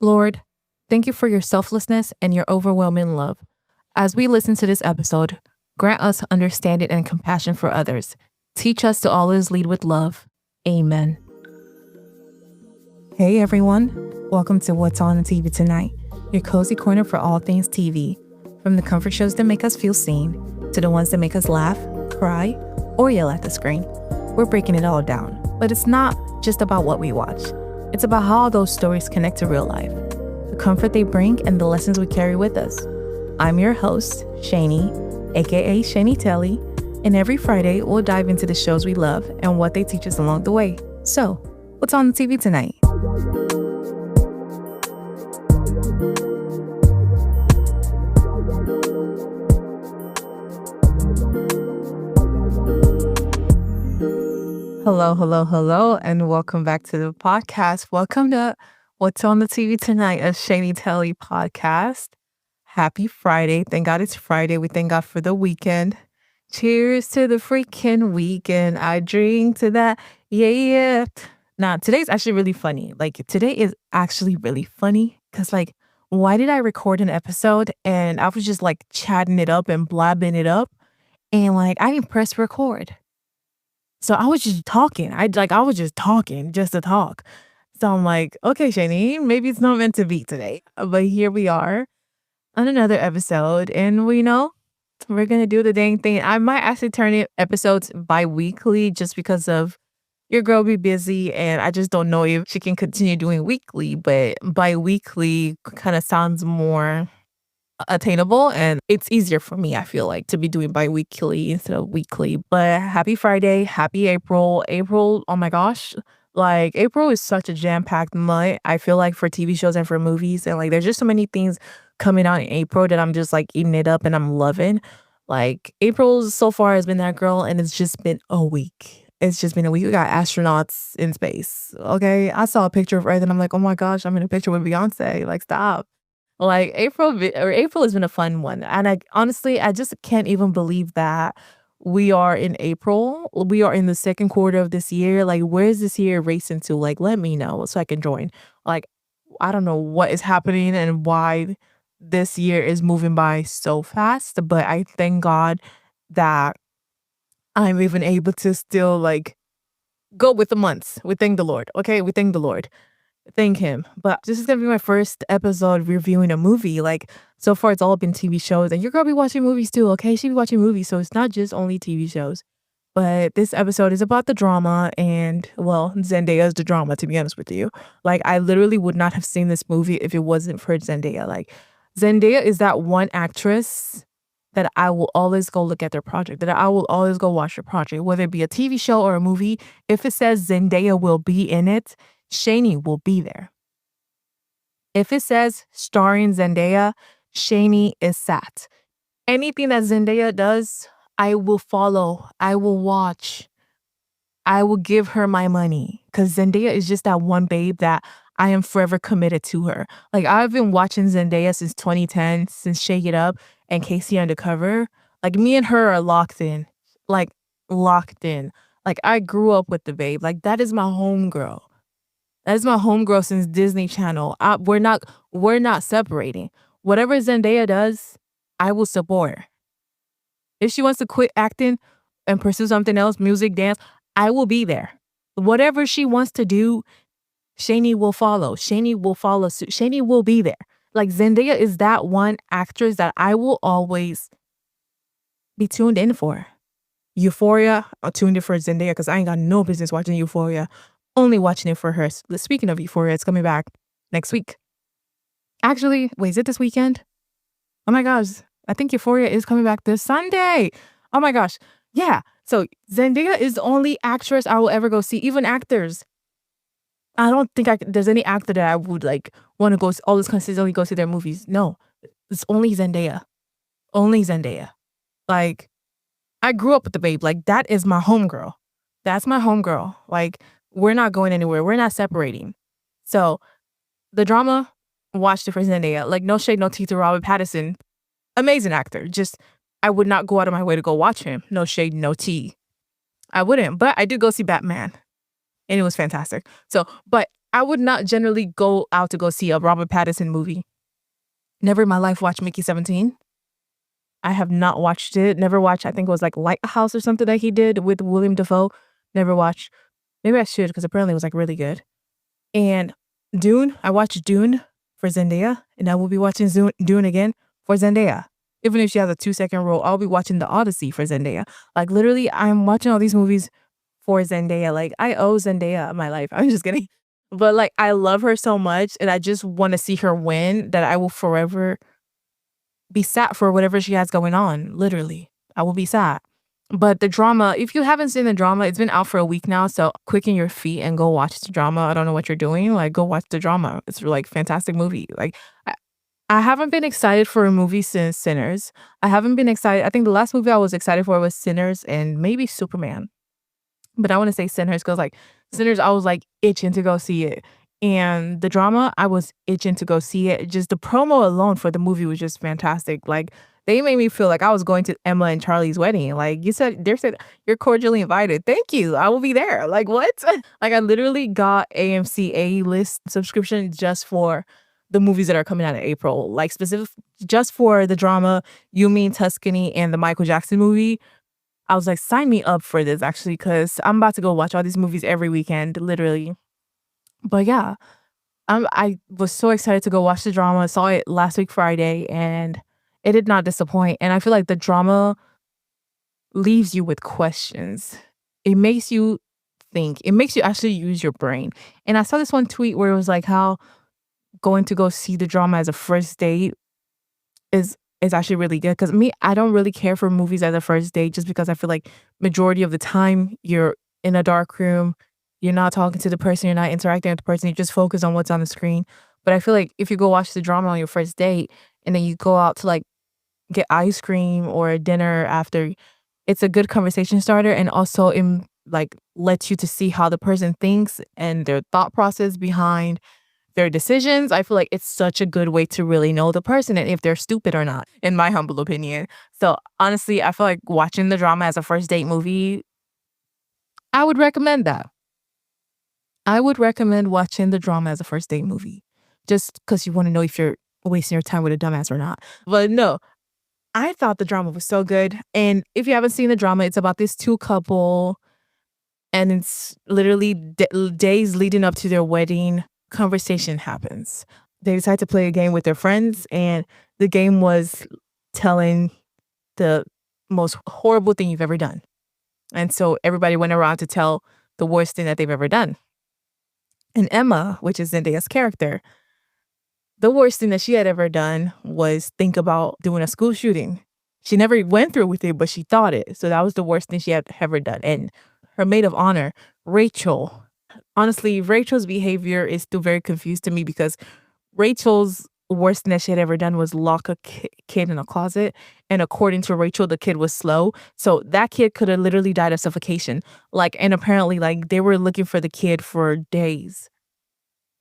Lord, thank you for your selflessness and your overwhelming love. As we listen to this episode, grant us understanding and compassion for others. Teach us to always lead with love. Amen. Hey everyone, welcome to What's on the TV Tonight, your cozy corner for all things TV. From the comfort shows that make us feel seen, to the ones that make us laugh, cry, or yell at the screen. We're breaking it all down, but it's not just about what we watch. It's about how those stories connect to real life, the comfort they bring, and the lessons we carry with us. I'm your host, Shani, aka SeniTelly, and every Friday we'll dive into the shows we love and what they teach us along the way. So, what's on the TV tonight? Hello, and welcome back to the podcast. Welcome to What's on the TV Tonight, a SeniTelly podcast. Happy Friday. Thank God it's Friday. We thank God for the weekend. Cheers to the freaking weekend. I drink to that. Yeah. Now, today's actually really funny. Today is actually really funny because, why did I record an episode and I was just, chatting it up and blabbing it up and, I didn't press record. So I was just talking. I was just talking just to talk. So I'm like, okay, Shani, maybe it's not meant to be today. But here we are on another episode. And we're going to do the dang thing. I might actually turn it episodes bi-weekly just because of your girl be busy. And I just don't know if she can continue doing weekly. But bi-weekly kind of sounds more attainable, and it's easier for me, I feel like, to be doing bi-weekly instead of weekly. But happy Friday, happy April. Oh my gosh, April is such a jam-packed month, I feel like, for TV shows and for movies, and there's just so many things coming out in April that I'm just eating it up and I'm loving. April so far has been that girl, and it's just been a week. It's just been a week. We got astronauts in space. Okay, I saw a picture of Earth and I'm like, oh my gosh, I'm in a picture with Beyonce. Stop. April has been a fun one. And I just can't even believe that we are in April. We are in the second quarter of this year. Where is this year racing to? Let me know so I can join. I don't know what is happening and why this year is moving by so fast, but I thank God that I'm even able to still go with the months. We thank the Lord. Okay, we thank the Lord. Thank him. But this is gonna be my first episode reviewing a movie. So far it's all been TV shows, and your girl be watching movies too, okay? She be watching movies, so it's not just only TV shows. But this episode is about the drama, and well, Zendaya is the drama, to be honest with you. I literally would not have seen this movie if it wasn't for Zendaya. Zendaya is that one actress that I will always go look at their project, that I will always go watch their project, whether it be a TV show or a movie. If it says Zendaya will be in it, Shani will be there. If it says starring Zendaya, Shani is sat. Anything that Zendaya does, I will follow. I will watch. I will give her my money. Because Zendaya is just that one babe that I am forever committed to her. I've been watching Zendaya since 2010, since Shake It Up and Casey Undercover. Me and her are locked in. Locked in. I grew up with the babe. That is my homegirl. That is my homegirl since Disney Channel. We're not separating. Whatever Zendaya does, I will support her. If she wants to quit acting and pursue something else, music, dance, I will be there. Whatever she wants to do, Shani will follow. Shani will follow suit. Shani will be there. Zendaya is that one actress that I will always be tuned in for. Euphoria, I'm tuned in for Zendaya because I ain't got no business watching Euphoria. Only watching it for her. Speaking of Euphoria, it's coming back next week. Actually, wait, is it this weekend? Oh my gosh, I think Euphoria is coming back this Sunday. Oh my gosh, yeah. So Zendaya is the only actress I will ever go see, even actors. I don't think there's any actor that I would want to go always consistently go see their movies. No, it's only Zendaya. Only Zendaya. I grew up with the babe. That is my homegirl. That's my homegirl. We're not going anywhere. We're not separating. So the drama, watched it for Zendaya. No shade, no tea to Robert Pattinson. Amazing actor. Just, I would not go out of my way to go watch him. No shade, no tea. I wouldn't. But I did go see Batman. And it was fantastic. So, but I would not generally go out to go see a Robert Pattinson movie. Never in my life watched Mickey 17. I have not watched it. Never watched, I think it was like Lighthouse or something that he did with William Dafoe. Never watched. Maybe I should because apparently it was like really good. And Dune, I watched Dune for Zendaya, and I will be watching Dune again for Zendaya. Even if she has a 2-second role, I'll be watching The Odyssey for Zendaya. Like literally, I'm watching all these movies for Zendaya. Like I owe Zendaya my life. I'm just kidding. But like I love her so much and I just want to see her win that I will forever be sad for whatever she has going on. Literally. I will be sad. But the drama, if you haven't seen the drama, it's been out for a week now. So quicken your feet and go watch the drama. I don't know what you're doing. Like go watch the drama. It's like fantastic movie. Like I haven't been excited for a movie since Sinners. I haven't been excited. I think the last movie I was excited for was Sinners and maybe Superman. But I wanna say Sinners because, like, Sinners, I was, like, itching to go see it, and the drama, I was itching to go see it. Just the promo alone for the movie was just fantastic. Like, they made me feel like I was going to Emma and Charlie's wedding. Like, they said, "You're cordially invited." Thank you, I will be there. Like, what? Like, I literally got AMC A-List subscription just for the movies that are coming out in April, like, specific just for the drama, You Mean Tuscany, and the Michael Jackson movie. I was like, "Sign me up for this actually, because 'cause I'm about to go watch all these movies every weekend, literally." But yeah, I was so excited to go watch the drama. I saw it last week Friday, and it did not disappoint, and I feel like the drama leaves you with questions. It makes you think. It makes you actually use your brain, and I saw this one tweet where it was like how going to go see the drama as a first date is actually really good. Cause me, I don't really care for movies as a first date just because I feel like majority of the time you're in a dark room, you're not talking to the person, you're not interacting with the person, you just focus on what's on the screen. But I feel like if you go watch the drama on your first date and then you go out to, like, get ice cream or dinner after, it's a good conversation starter and also like, lets you to see how the person thinks and their thought process behind their decisions. I feel like it's such a good way to really know the person and if they're stupid or not, in my humble opinion. So honestly, I feel like watching the drama as a first date movie, I would recommend that. I would recommend watching the drama as a first date movie just because you want to know if you're wasting your time with a dumbass or not. But no, I thought the drama was so good. And if you haven't seen the drama, it's about this two couple and it's literally days leading up to their wedding. Conversation happens. They decide to play a game with their friends, and the game was telling the most horrible thing you've ever done. And so everybody went around to tell the worst thing that they've ever done. And Emma, which is Zendaya's character, the worst thing that she had ever done was think about doing a school shooting. She never went through with it, but she thought it. So that was the worst thing she had ever done. And her maid of honor, Rachel. Honestly, Rachel's behavior is still very confused to me because Rachel's worst thing that she had ever done was lock a kid in a closet. And according to Rachel, the kid was slow. So that kid could have literally died of suffocation. Like, and apparently, like, they were looking for the kid for days.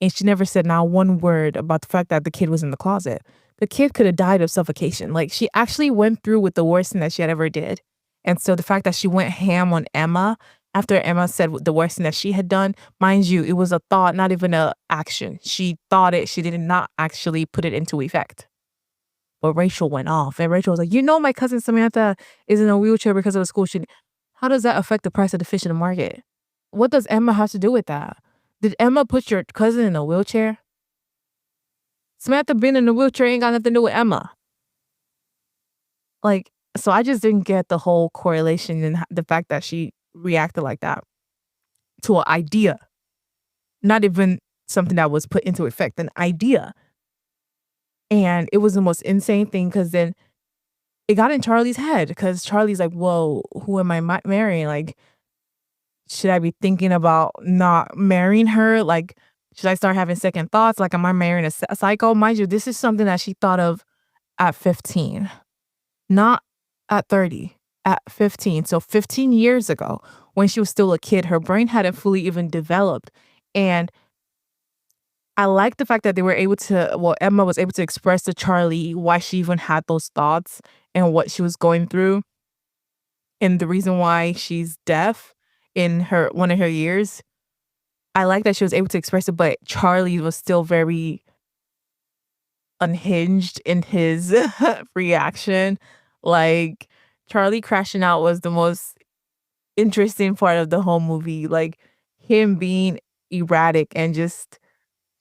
And she never said not one word about the fact that the kid was in the closet. The kid could have died of suffocation. Like, she actually went through with the worst thing that she had ever did. And so the fact that she went ham on Emma after Emma said the worst thing that she had done, mind you, it was a thought, not even a action. She thought it. She did not actually put it into effect. But Rachel went off. And Rachel was like, you know, my cousin Samantha is in a wheelchair because of a school shooting. How does that affect the price of the fish in the market? What does Emma have to do with that? Did Emma put your cousin in a wheelchair? Samantha being in a wheelchair ain't got nothing to do with Emma. Like, so I just didn't get the whole correlation and the fact that she reacted like that to an idea. Not even something that was put into effect, an idea. And it was the most insane thing because then it got in Charlie's head because Charlie's like, whoa, who am I marrying? Like, should I be thinking about not marrying her? Like, should I start having second thoughts? Like, am I marrying a psycho? Mind you, this is something that she thought of at 15, not at 30, at 15. So 15 years ago, when she was still a kid, her brain hadn't fully even developed. And I like the fact that they were able to, well, Emma was able to express to Charlie why she even had those thoughts and what she was going through and the reason why she's deaf in one of her years. I like that she was able to express it, but Charlie was still very unhinged in his reaction. Like, Charlie crashing out was the most interesting part of the whole movie, like, him being erratic and just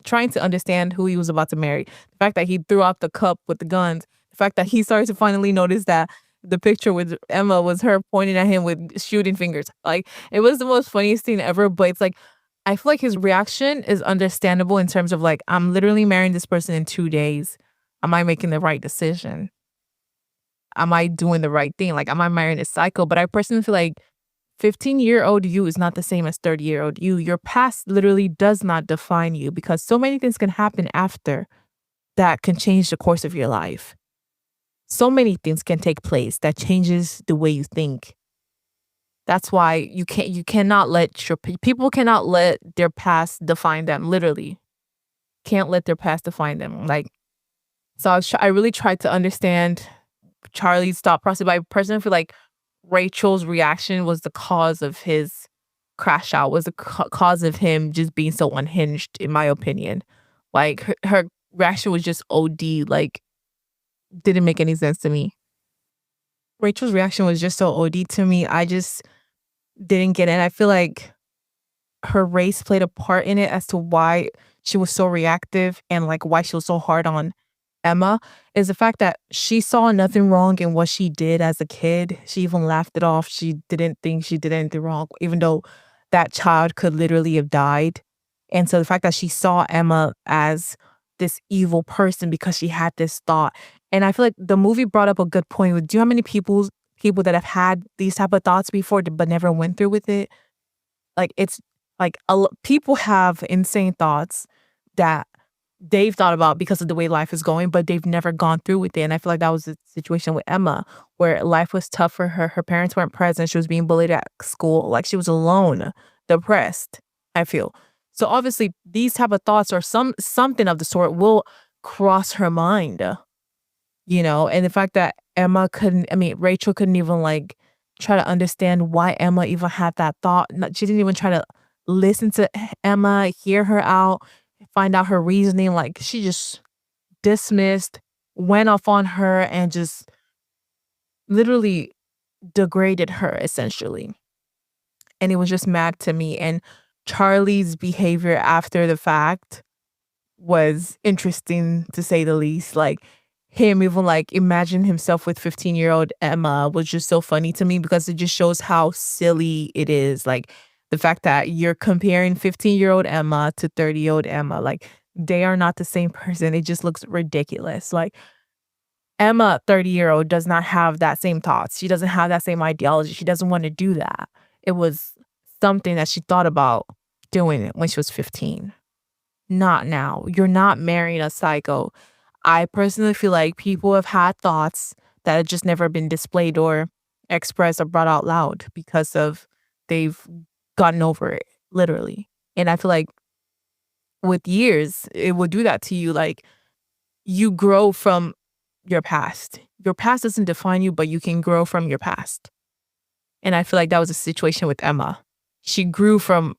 trying to understand who he was about to marry. The fact that he threw out the cup with the guns, the fact that he started to finally notice that the picture with Emma was her pointing at him with shooting fingers. Like, it was the most funniest thing ever, but it's like, I feel like his reaction is understandable in terms of like, I'm literally marrying this person in 2 days. Am I making the right decision? Am I doing the right thing? Like, am I marrying a psycho? But I personally feel like 15-year-old you is not the same as 30-year-old you. Your past literally does not define you because so many things can happen after that can change the course of your life. So many things can take place that changes the way you think. That's why you cannot let people cannot let their past define them, literally. Can't let their past define them. Like, so I really tried to understand Charlie's thought process, but I personally feel like Rachel's reaction was the cause of his crash out, was the cause of him just being so unhinged, in my opinion. Like, her reaction was just OD, like, didn't make any sense to me. Rachel's reaction was just so OD to me. I just didn't get it. I feel like her race played a part in it as to why she was so reactive and like why she was so hard on Emma is the fact that she saw nothing wrong in what she did as a kid. She even laughed it off. She didn't think she did anything wrong, even though that child could literally have died. And so the fact that she saw Emma as this evil person because she had this thought. And I feel like the movie brought up a good point with, do you know how many people that have had these type of thoughts before but never went through with it? Like, it's like people have insane thoughts that they've thought about because of the way life is going, but they've never gone through with it. And I feel like that was the situation with Emma, where life was tough for her. Her parents weren't present. She was being bullied at school. Like, she was alone, depressed, I feel. So obviously these type of thoughts or something of the sort will cross her mind, and the fact that Rachel couldn't even like try to understand why Emma even had that thought. She didn't even try to listen to Emma, hear her out, find out her reasoning. Like, she just dismissed, went off on her, and just literally degraded her essentially. And it was just mad to me. And Charlie's behavior after the fact was interesting to say the least. Like, him even like imagine himself with 15-year-old Emma was just so funny to me because it just shows how silly it is. Like, the fact that you're comparing 15-year-old Emma to 30-year-old Emma, like, they are not the same person. It just looks ridiculous. Like, Emma, 30-year-old, does not have that same thoughts. She doesn't have that same ideology. She doesn't want to do that. It was something that she thought about doing it when she was 15. Not now. You're not marrying a psycho. I personally feel like people have had thoughts that have just never been displayed or expressed or brought out loud because of they've gotten over it, literally. And I feel like with years, it will do that to you. Like, you grow from your past. Your past doesn't define you, but you can grow from your past. And I feel like that was a situation with Emma. She grew from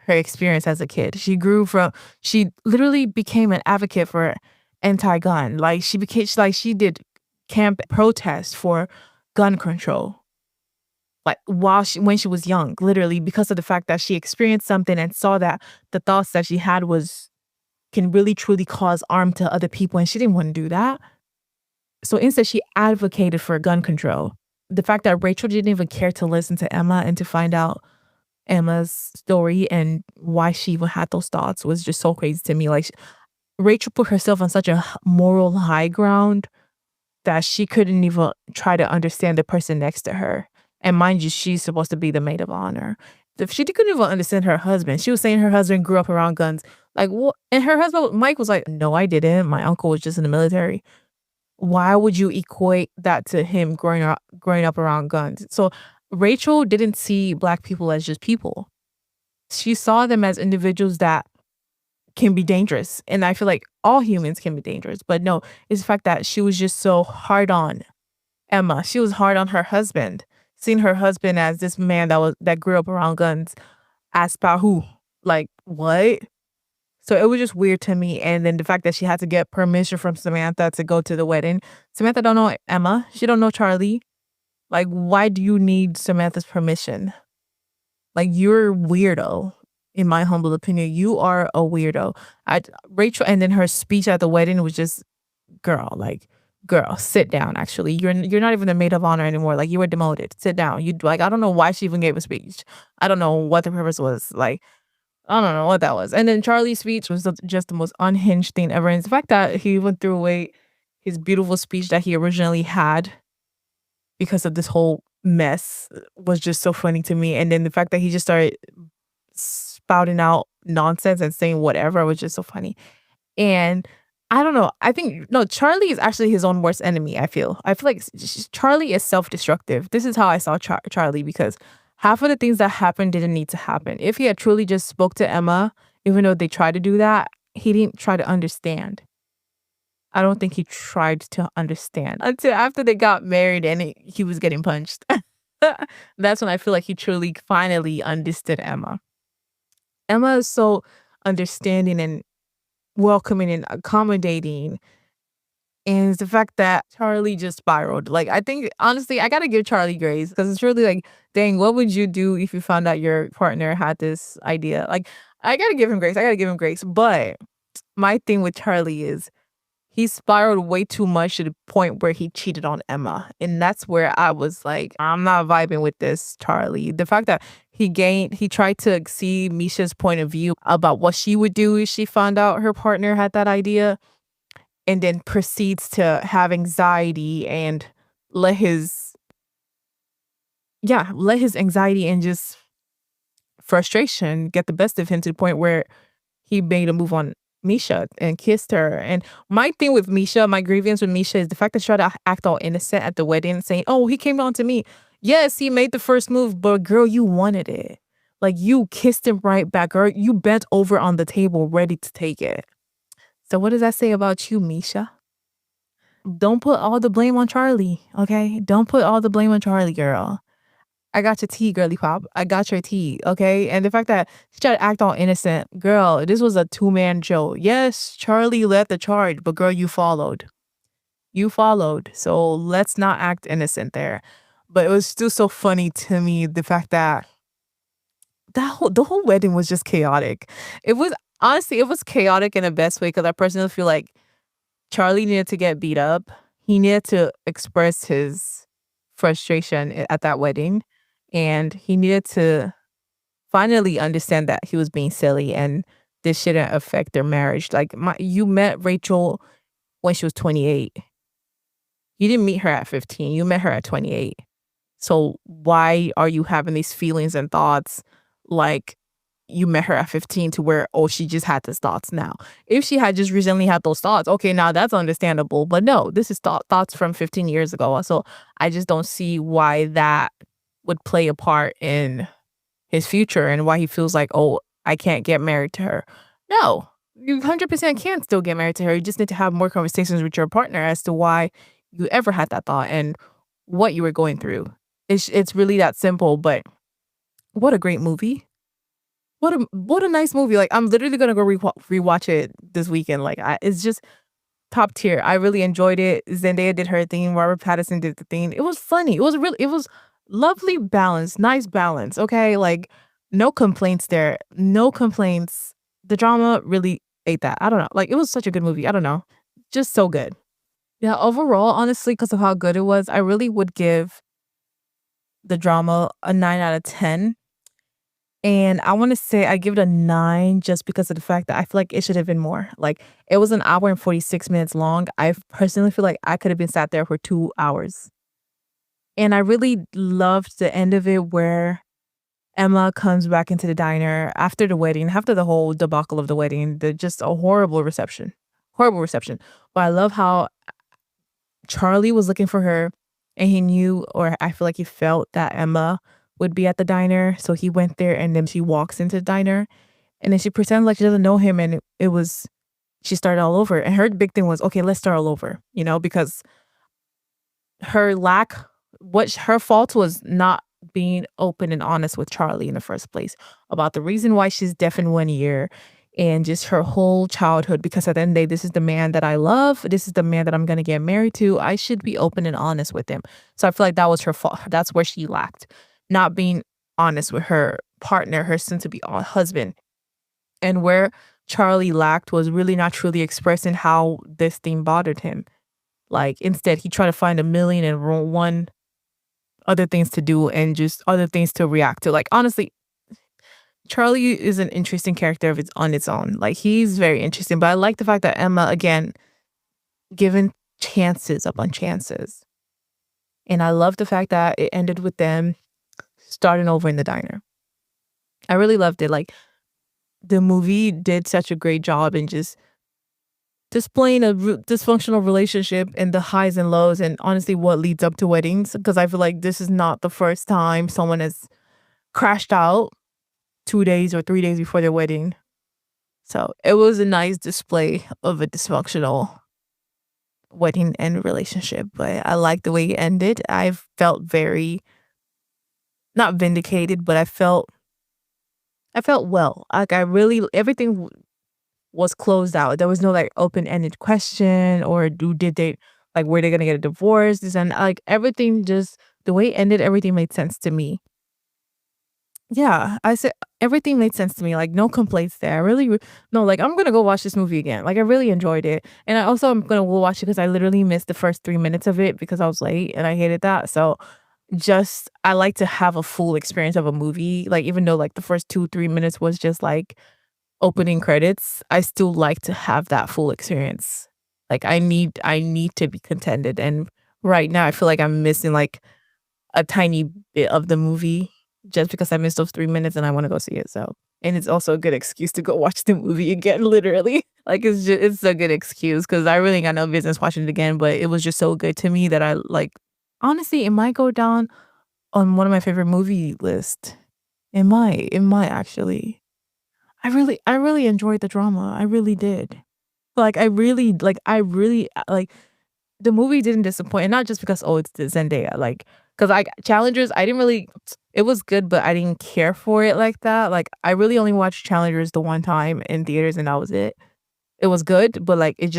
her experience as a kid. She literally became an advocate for anti-gun. Like, she did camp protests for gun control. Like, when she was young, literally, because of the fact that she experienced something and saw that the thoughts that she had can really truly cause harm to other people, and she didn't want to do that. So instead, she advocated for gun control. The fact that Rachel didn't even care to listen to Emma and to find out Emma's story and why she even had those thoughts was just so crazy to me. Like, Rachel put herself on such a moral high ground that she couldn't even try to understand the person next to her. And mind you, she's supposed to be the maid of honor. If she couldn't even understand her husband, she was saying her husband grew up around guns. Like, what? And her husband, Mike, was like, no, I didn't. My uncle was just in the military. Why would you equate that to him growing up around guns? So Rachel didn't see Black people as just people. She saw them as individuals that can be dangerous. And I feel like all humans can be dangerous. But no, it's the fact that she was just so hard on Emma. She was hard on her husband, seeing her husband as this man that grew up around guns as Pahu. Like, what? So it was just weird to me, and then the fact that she had to get permission from Samantha to go to the wedding. Samantha don't know Emma, she don't know Charlie. Like, why do you need Samantha's permission? Like, you're a weirdo, in my humble opinion. You are a weirdo. I Rachel, and then her speech at the wedding was just, girl, like, girl, sit down, actually. You're not even the maid of honor anymore. Like, you were demoted. Sit down. You like, I don't know why she even gave a speech. I don't know what the purpose was. Like, I don't know what that was. And then Charlie's speech was just the most unhinged thing ever. And the fact that he even threw away his beautiful speech that he originally had because of this whole mess was just so funny to me. And then the fact that he just started spouting out nonsense and saying whatever was just so funny. And I don't know. I think no, Charlie is actually his own worst enemy. I feel like Charlie is self-destructive. This is how I saw Charlie, because half of the things that happened didn't need to happen. If he had truly just spoke to Emma, even though they tried to do that, he didn't try to understand. I don't think he tried to understand until after they got married and he was getting punched. That's when I feel like he truly finally understood Emma. Emma is so understanding and welcoming and accommodating. And it's the fact that Charlie just spiraled. Like, I think, honestly, I gotta give Charlie grace because it's really like, dang, what would you do if you found out your partner had this idea? Like, I gotta give him grace. I gotta give him grace. But my thing with Charlie is he spiraled way too much to the point where he cheated on Emma. And that's where I was like, I'm not vibing with this, Charlie. The fact that he tried to see Misha's point of view about what she would do if she found out her partner had that idea, and then proceeds to have anxiety and let his let his anxiety and just frustration get the best of him to the point where he made a move on Misha and kissed her. And my thing with Misha, my grievance with Misha is the fact that she tried to act all innocent at the wedding, saying, "Oh, he came on to me." Yes, he made the first move, but girl, you wanted it. Like, you kissed him right back, girl. You bent over on the table ready to take it. So what does that say about you, Misha? Don't put all the blame on Charlie, okay? Don't put all the blame on Charlie, girl. I got your tea, girly pop. I got your tea, okay? And the fact that she tried to act all innocent, girl, this was a two-man show. Yes, Charlie led the charge, but girl, you followed. You followed. So let's not act innocent there. But it was still so funny to me, the fact that the whole wedding was just chaotic. It was honestly, it was chaotic in the best way because I personally feel like Charlie needed to get beat up. He needed to express his frustration at that wedding, and he needed to finally understand that he was being silly and this shouldn't affect their marriage. Like, you met Rachel when she was 28. You didn't meet her at 15. You met her at 28. So why are you having these feelings and thoughts like you met her at 15 to where, oh, she just had these thoughts now? If she had just recently had those thoughts, okay, now that's understandable. But no, this is thoughts from 15 years ago. So I just don't see why that would play a part in his future and why he feels like, oh, I can't get married to her. No, you 100% can still get married to her. You just need to have more conversations with your partner as to why you ever had that thought and what you were going through. It's really that simple. But what a great movie. What a nice movie. Like, I'm literally gonna go rewatch it this weekend. Like, it's just top tier. I really enjoyed it. Zendaya did her thing. Robert Pattinson did the thing. It was funny. It was lovely balance, nice balance. Okay, like, no complaints there. No complaints. The drama really ate that. I don't know. Like, it was such a good movie. I don't know. Just so good. Yeah, overall, honestly, because of how good it was, I really would give the drama a 9 out of 10. And I want to say I give it a 9 just because of the fact that I feel like it should have been more. Like, it was an hour and 46 minutes long. I personally feel like I could have been sat there for 2 hours. And I really loved the end of it where Emma comes back into the diner after the wedding, after the whole debacle of the wedding, just a horrible reception. Horrible reception. But I love how Charlie was looking for her and he knew, or I feel like he felt that Emma would be at the diner. So he went there and then she walks into the diner and then she pretends like she doesn't know him. And it was, she started all over. And her big thing was, okay, let's start all over, because her fault was not being open and honest with Charlie in the first place about the reason why she's deaf in 1 year and just her whole childhood. Because at the end of the day, this is the man that I love. This is the man that I'm going to get married to. I should be open and honest with him. So I feel like that was her fault. That's where she lacked, not being honest with her partner, her soon to be husband. And where Charlie lacked was really not truly expressing how this thing bothered him. Like, instead, he tried to find a million and one other things to do and just other things to react to. Like, honestly, Charlie is an interesting character of its on its own. Like, he's very interesting, but I like the fact that Emma, again, given chances upon chances. And I love the fact that it ended with them starting over in the diner. I really loved it. Like, the movie did such a great job in just displaying a dysfunctional relationship and the highs and lows, and honestly what leads up to weddings, because I feel like this is not the first time someone has crashed out 2 days or 3 days before their wedding. So it was a nice display of a dysfunctional wedding and relationship, but I like the way it ended. I felt very, not vindicated, but I felt well. Like, I really, everything was closed out. There was no like open-ended question or did they, like, were they gonna get a divorce? This and like everything, just the way it ended, everything made sense to me. Yeah, I said everything made sense to me. Like, no complaints there. I really no, like, I'm gonna go watch this movie again. Like, I really enjoyed it, and I also am gonna go watch it because I literally missed the first 3 minutes of it because I was late and I hated that. So just I like to have a full experience of a movie. Like, even though like the first 2 3 minutes was just like opening credits, I still like to have that full experience. Like, I need to be contented, and right now I feel like I'm missing like a tiny bit of the movie just because I missed those 3 minutes and I want to go see it. So, and it's also a good excuse to go watch the movie again, literally. Like, it's a good excuse because I really got no business watching it again, but it was just so good to me that I like, honestly, it might go down on one of my favorite movie list. It might actually. I really enjoyed the drama. I really did. Like, the movie didn't disappoint, and not just because, oh, it's the Zendaya, like, because I Challengers, I didn't really, it was good, but I didn't care for it like that. Like, I really only watched Challengers the one time in theaters, and that was it. It was good, but, like, it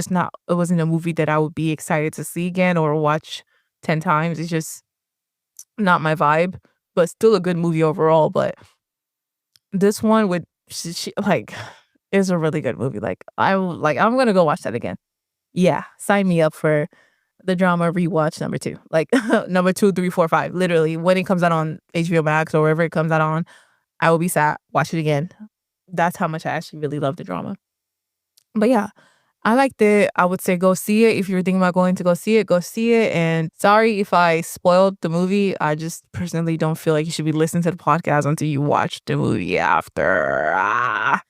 wasn't a movie that I would be excited to see again or watch 10 times. It's just not my vibe, but still a good movie overall. But this one with like, is a really good movie. Like, I'm gonna go watch that again. Yeah, sign me up for the drama rewatch number 2. Like, number 2, 3, 4, 5. Literally, when it comes out on HBO Max or wherever it comes out on, I will be sat, watch it again. That's how much I actually really love the drama. But yeah, I liked it. I would say go see it. If you're thinking about going to go see it, go see it. And sorry if I spoiled the movie. I just personally don't feel like you should be listening to the podcast until you watch the movie after.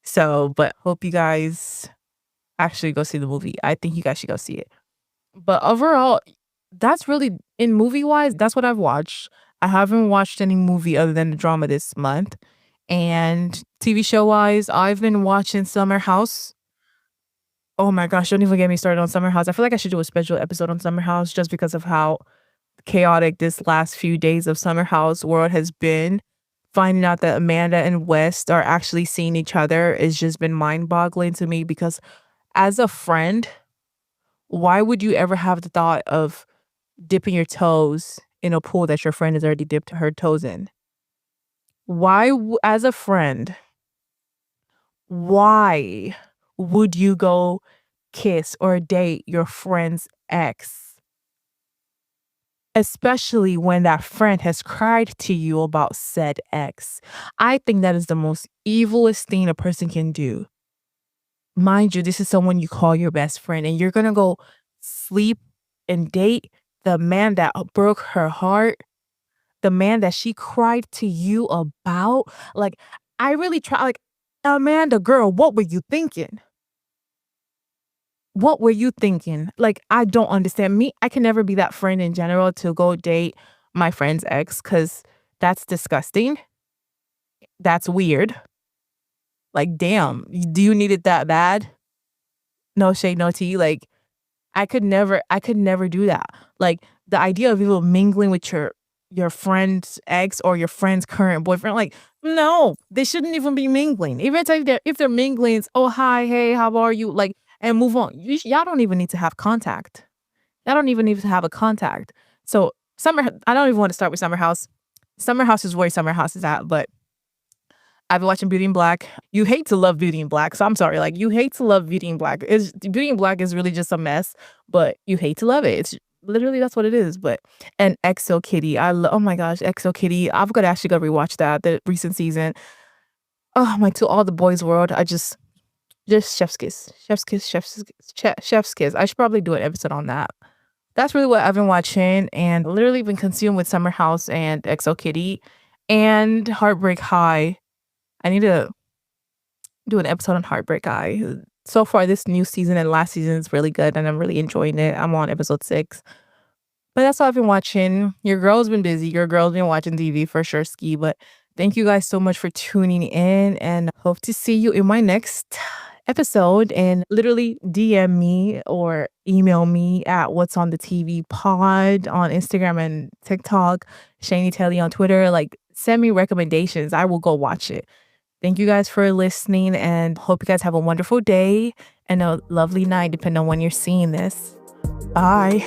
So, but hope you guys actually go see the movie. I think you guys should go see it. But overall, that's really, in movie wise, that's what I've watched. I haven't watched any movie other than the drama this month. And TV show wise, I've been watching Summer House. Oh my gosh, don't even get me started on Summer House. I feel like I should do a special episode on Summer House just because of how chaotic this last few days of Summer House world has been. Finding out that Amanda and West are actually seeing each other has just been mind-boggling to me because as a friend, why would you ever have the thought of dipping your toes in a pool that your friend has already dipped her toes in? As a friend, why would you go kiss or date your friend's ex? Especially when that friend has cried to you about said ex. I think that is the most evilest thing a person can do. Mind you, this is someone you call your best friend, and you're gonna go sleep and date the man that broke her heart, the man that she cried to you about. Like, I really try, like, Amanda, girl, what were you thinking? What were you thinking? Like, I don't understand. Me, I can never be that friend in general to go date my friend's ex because that's disgusting. That's weird. Like, damn, do you need it that bad? No shade, no tea. Like, I could never do that. Like, the idea of even mingling with your your friend's ex or your friend's current boyfriend. Like, no, they shouldn't even be mingling. Even if they're mingling, it's, oh hi, hey, how are you? Like, and move on. Y'all don't even need to have contact. Y'all don't even need to have a contact. So I don't even want to start with Summer House. Summer House is where Summer House is at, but I've been watching Beauty in Black. You hate to love Beauty in Black, so I'm sorry. Like, you hate to love Beauty in Black. Beauty in Black is really just a mess, but you hate to love it. It's literally that's what it is. But and XO Kitty, oh my gosh, XO Kitty. I've got to actually go rewatch that the recent season. Oh my, To All the Boys World. Just chef's kiss, chef's kiss, chef's kiss. I should probably do an episode on that. That's really what I've been watching and literally been consumed with Summer House and XO Kitty and Heartbreak High. I need to do an episode on Heartbreak High. So far, this new season and last season is really good, and I'm really enjoying it. I'm on episode 6. But that's all I've been watching. Your girl's been busy. Your girl's been watching TV for sure, ski. But thank you guys so much for tuning in, and hope to see you in my next episode. And literally DM me or email me at What's on the TV Pod on Instagram and TikTok, SeniTelly on Twitter. Like, send me recommendations. I will go watch it. Thank you guys for listening and hope you guys have a wonderful day and a lovely night, depending on when you're seeing this. Bye.